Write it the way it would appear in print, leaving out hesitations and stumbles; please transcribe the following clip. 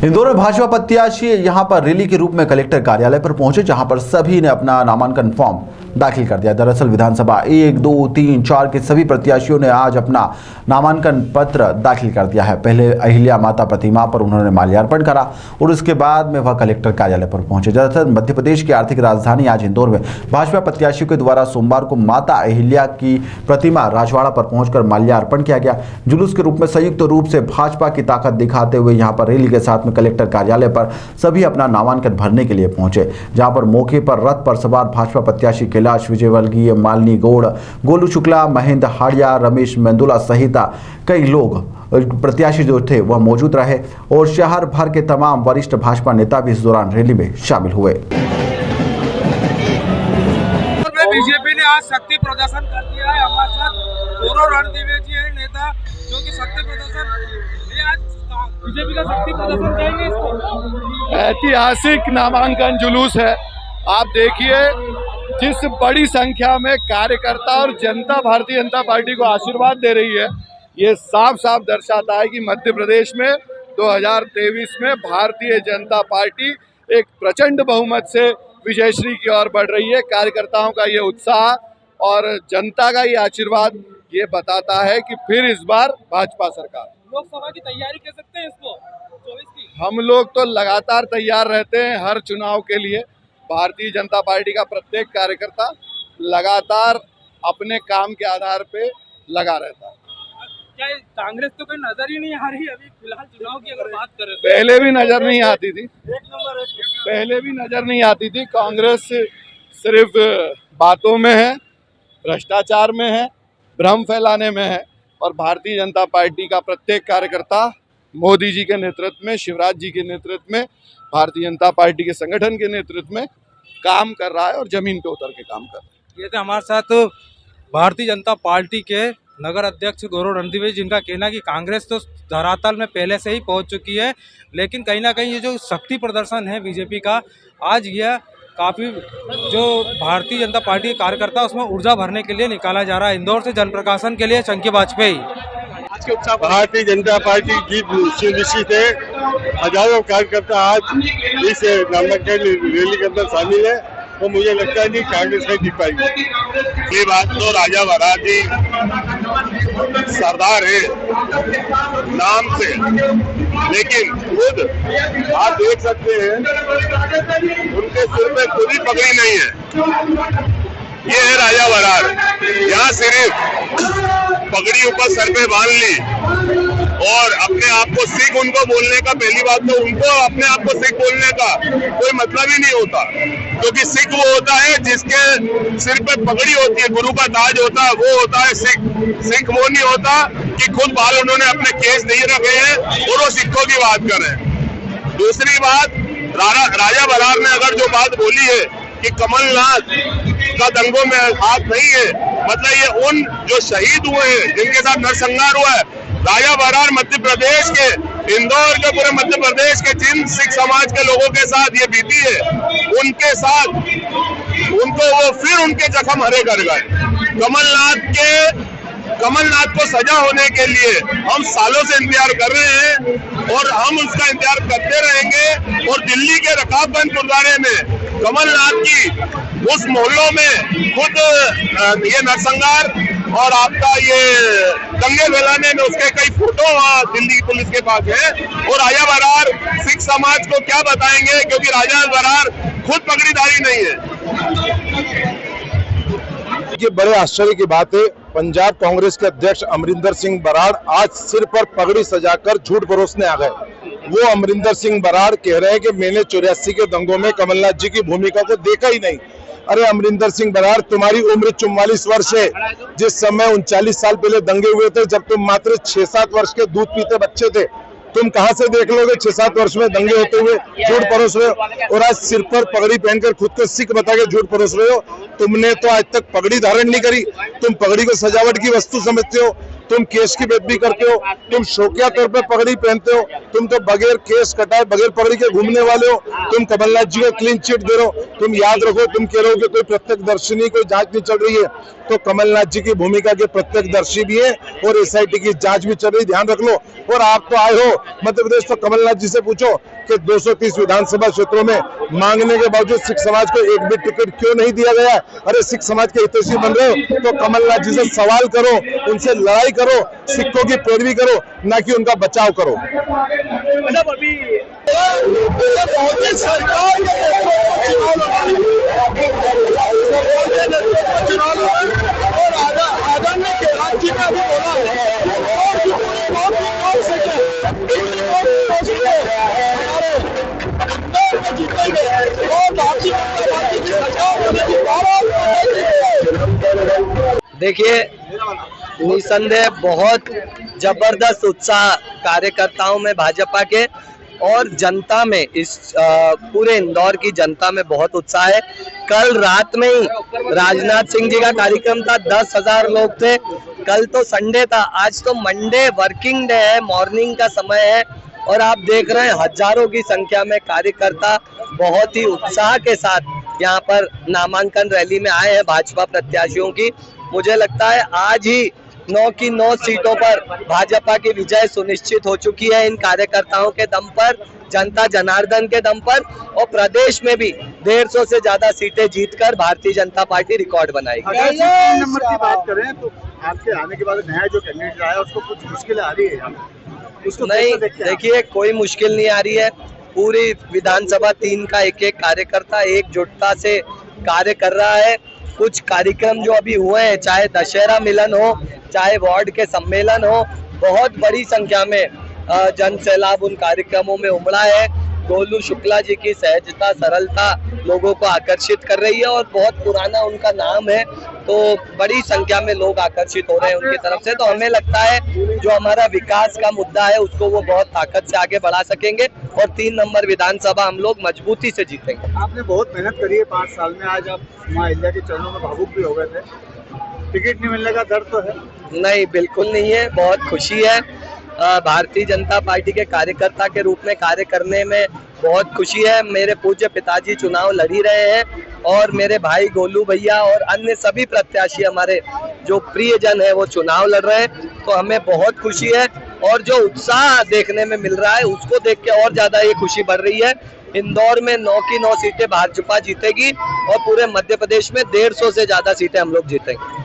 इंदौर में भाजपा प्रत्याशी यहां पर रैली के रूप में कलेक्टर कार्यालय पर पहुंचे, जहां पर सभी ने अपना नामांकन फॉर्म दाखिल कर दिया। दरअसल विधानसभा 1, 2, 3, 4 के सभी प्रत्याशियों ने आज अपना नामांकन पत्र दाखिल कर दिया है। पहले अहिल्या माता प्रतिमा पर उन्होंने माल्यार्पण करा और उसके बाद में वह कलेक्टर कार्यालय पर पहुंचे। दरअसल मध्य प्रदेश की आर्थिक राजधानी आज इंदौर में भाजपा प्रत्याशियों के द्वारा सोमवार को माता अहिल्या की प्रतिमा राजवाड़ा पर पहुंचकर माल्यार्पण किया गया। जुलूस के रूप में संयुक्त रूप से भाजपा की ताकत दिखाते हुए यहां पर रैली के साथ में कलेक्टर कार्यालय पर सभी अपना नामांकन भरने के लिए पहुंचे, जहां पर मौके पर रथ पर सवार भाजपा प्रत्याशी कैलाश विजयवर्गीय, मालिनी गौड़, गोलू शुक्ला, महेंद्र हाड़िया, रमेश मेंदुला सहित कई लोग प्रत्याशी जो थे वह मौजूद रहे और शहर भर के तमाम वरिष्ठ भाजपा नेता भी इस दौरान रैली में शामिल हुए। बीजेपी ने आज शक्ति प्रदर्शन कर दिया है। हमारे साथ गौरव रणदीवे जी है, नेता जो कि शक्ति प्रदर्शन, ये आज बीजेपी का शक्ति प्रदर्शन कहेंगे इसको। ऐतिहासिक नामांकन जुलूस है। आप देखिए जिस बड़ी संख्या में कार्यकर्ता और जनता भारतीय जनता पार्टी को आशीर्वाद दे रही है, ये साफ साफ दर्शाता है कि मध्य प्रदेश में 2023 में भारतीय जनता पार्टी एक प्रचंड बहुमत से विजयश्री की ओर बढ़ रही है। कार्यकर्ताओं का ये उत्साह और जनता का ये आशीर्वाद ये बताता है कि फिर इस बार भाजपा सरकार। लोकसभा की तैयारी कर सकते हैं इसको 24 की। हम लोग तो लगातार तैयार रहते हैं हर चुनाव के लिए। भारतीय जनता पार्टी का प्रत्येक कार्यकर्ता लगातार अपने काम के आधार पे लगा रहता है। क्या कांग्रेस तो कोई नजर ही नहीं आ रही अभी फिलहाल चुनाव की अगर बात करें तो? पहले भी नजर नहीं आती थी, पहले भी नजर नहीं आती थी। कांग्रेस सिर्फ बातों में है, भ्रष्टाचार में है, भ्रम फैलाने में है और भारतीय जनता पार्टी का प्रत्येक कार्यकर्ता मोदी जी के नेतृत्व में, शिवराज जी के नेतृत्व में, भारतीय जनता पार्टी के संगठन के नेतृत्व में काम कर रहा है और जमीन पे उतर के काम कर रहा है। ये थे हमारे साथ भारतीय जनता पार्टी के नगर अध्यक्ष गौरव रणदीवे, जिनका कहना है कि कांग्रेस तो धरातल में पहले से ही पहुंच चुकी है, लेकिन कहीं ना कहीं ये जो शक्ति प्रदर्शन है बीजेपी का, आज यह काफ़ी जो भारतीय जनता पार्टी के कार्यकर्ता उसमें ऊर्जा भरने के लिए निकाला जा रहा है। इंदौर से जनप्रकाशन के लिए शंकी वाजपेयी। भारतीय जनता पार्टी की जीत सुनिश्चित है। हजारों कार्यकर्ता आज इस नामांकन रैली के अंदर शामिल है, तो मुझे लगता है कि कांग्रेस नहीं जीत पाएगी। ये बात तो राजा वरार जी सरदार है नाम से, लेकिन खुद आप देख सकते हैं उनके सिर में खुद ही पगड़ी नहीं है। ये है राजा वरार। यहाँ सिर्फ पगड़ी ऊपर सर पे बांध ली और अपने आप को सिख उनको बोलने का, पहली बात तो उनको अपने आप को सिख बोलने का कोई मतलब ही नहीं होता, क्योंकि सिख वो होता है जिसके सिर पे पगड़ी होती है, गुरु का ताज होता है, वो होता है सिख। सिख वो नहीं होता कि खुद बाल उन्होंने अपने केस नहीं रखे हैं और वो सिखों की बात कर रहे हैं। दूसरी बात, राजा बरार ने अगर जो बात बोली है कि कमलनाथ का दंगों में हाथ नहीं है, मतलब ये उन जो शहीद हुए हैं, जिनके साथ नरसंहार हुआ है, राजा बरार मध्य प्रदेश के, इंदौर के, पूरे मध्य प्रदेश के जिन सिख समाज के लोगों के साथ ये बीती है, उनके साथ उनको वो फिर उनके जख्म हरे कर गए। कमलनाथ को सजा होने के लिए हम सालों से इंतजार कर रहे हैं और हम उसका इंतजार करते रहेंगे। और दिल्ली के रकाबगंज गुरुद्वारे में कमलनाथ की उस मोहल्लों में खुद ये नरसंहार और आपका ये दंगे फैलाने में उसके कई फोटो वहाँ दिल्ली पुलिस के पास है। और राजा बरार सिख समाज को क्या बताएंगे, क्योंकि राजा बरार खुद पगड़ीधारी नहीं है। ये बड़े आश्चर्य की बात है, पंजाब कांग्रेस के अध्यक्ष अमरिंदर सिंह बराड़ आज सिर पर पगड़ी सजाकर झूठ परोसने आ गए। वो अमरिंदर सिंह बराड़ कह रहे हैं कि मैंने 84 के दंगों में कमलनाथ जी की भूमिका को देखा ही नहीं। अरे अमरिंदर सिंह बराड़, तुम्हारी उम्र 44 वर्ष है, जिस समय 39 साल पहले दंगे हुए थे, जब तुम मात्र 6-7 वर्ष के दूध पीते बच्चे थे, तुम कहां से देख लोगे 6-7 वर्ष में दंगे होते हुए झूठ परोस रहे हो। और आज सिर पर पगड़ी पहनकर खुद को सिख बता के झूठ परोस रहे हो। तुमने तो आज तक पगड़ी धारण नहीं करी, तुम पगड़ी को सजावट की वस्तु समझते हो। तुम केस की बेइज्जती करते हो, तुम शौकिया तौर पे पगड़ी पहनते हो, तुम तो बगैर केस कटाए बगैर पगड़ी के घूमने वाले हो, तुम कमलनाथ जी को क्लीन चिट दे रहे हो। तुम याद रखो, तुम कह रहे हो कि कोई प्रत्यक्षदर्शी कोई जांच नहीं चल रही है, तो कमलनाथ जी की भूमिका के प्रत्यक्षदर्शी भी है और एसआईटी की जांच भी चल रही, ध्यान रख लो। और आप तो आए हो मध्य प्रदेश, तो कमलनाथ जी से पूछो कि 230 विधानसभा क्षेत्रों में मांगने के बावजूद सिख समाज को एक भी टिकट क्यों नहीं दिया गया। अरे सिख समाज के हितैषी बन रहे हो तो कमलनाथ जी से सवाल करो, उनसे लड़ाई करो, सिखों की पैरवी करो, ना कि उनका बचाव करो। देखिए, निसंदेह बहुत जबरदस्त उत्साह कार्यकर्ताओं में भाजपा के और जनता में, इस पूरे इंदौर की जनता में बहुत उत्साह है। कल रात में ही राजनाथ सिंह जी का कार्यक्रम था, 10,000 लोग थे। कल तो संडे था, आज तो मंडे वर्किंग डे है, मॉर्निंग का समय है और आप देख रहे हैं हजारों की संख्या में कार्यकर्ता बहुत ही उत्साह के साथ यहाँ पर नामांकन रैली में आए हैं भाजपा प्रत्याशियों की। मुझे लगता है आज ही 9 की 9 सीटों पर भाजपा की विजय सुनिश्चित हो चुकी है इन कार्यकर्ताओं के दम पर, जनता जनार्दन के दम पर, और प्रदेश में भी 150 से ज्यादा सीटें जीतकर भारतीय जनता पार्टी रिकॉर्ड बनाएगी। अगर 3 नंबर की बात करें तो आपके आने के बाद नया जो कैंडिडेट आया उसको कुछ मुश्किल आ रही है? उसको नहीं, देखिए कोई मुश्किल नहीं आ रही है। पूरी विधानसभा 3 का एक एक कार्यकर्ता एकजुटता से कार्य कर रहा है। कुछ कार्यक्रम जो अभी हुए हैं, चाहे दशहरा मिलन हो, चाहे वार्ड के सम्मेलन हो, बहुत बड़ी संख्या में जन सैलाब उन कार्यक्रमों में उमड़ा है। गोलू शुक्ला जी की सहजता, सरलता लोगों को आकर्षित कर रही है और बहुत पुराना उनका नाम है, तो बड़ी संख्या में लोग आकर्षित हो रहे हैं उनकी तरफ से। तो हमें लगता है जो हमारा विकास का मुद्दा है उसको वो बहुत ताकत से आगे बढ़ा सकेंगे और 3 नंबर विधानसभा हम लोग मजबूती से जीतेंगे। आपने बहुत मेहनत करी है 5 साल में, आज आप मां अहिल्या के चरणों में भावुक भी हो गए थे। टिकट नहीं मिलने का दर्द तो है? नहीं, बिल्कुल नहीं है, बहुत खुशी है। भारतीय जनता पार्टी के कार्यकर्ता के रूप में कार्य करने में बहुत खुशी है। मेरे पूज्य पिताजी चुनाव लड़ ही रहे हैं और मेरे भाई गोलू भैया और अन्य सभी प्रत्याशी हमारे जो प्रियजन है वो चुनाव लड़ रहे हैं, तो हमें बहुत खुशी है। और जो उत्साह देखने में मिल रहा है उसको देख के और ज्यादा ये खुशी बढ़ रही है। इंदौर में 9 की 9 सीटें भाजपा जीतेगी और पूरे मध्य प्रदेश में 150 से ज्यादा सीटें हम लोग जीतेंगे।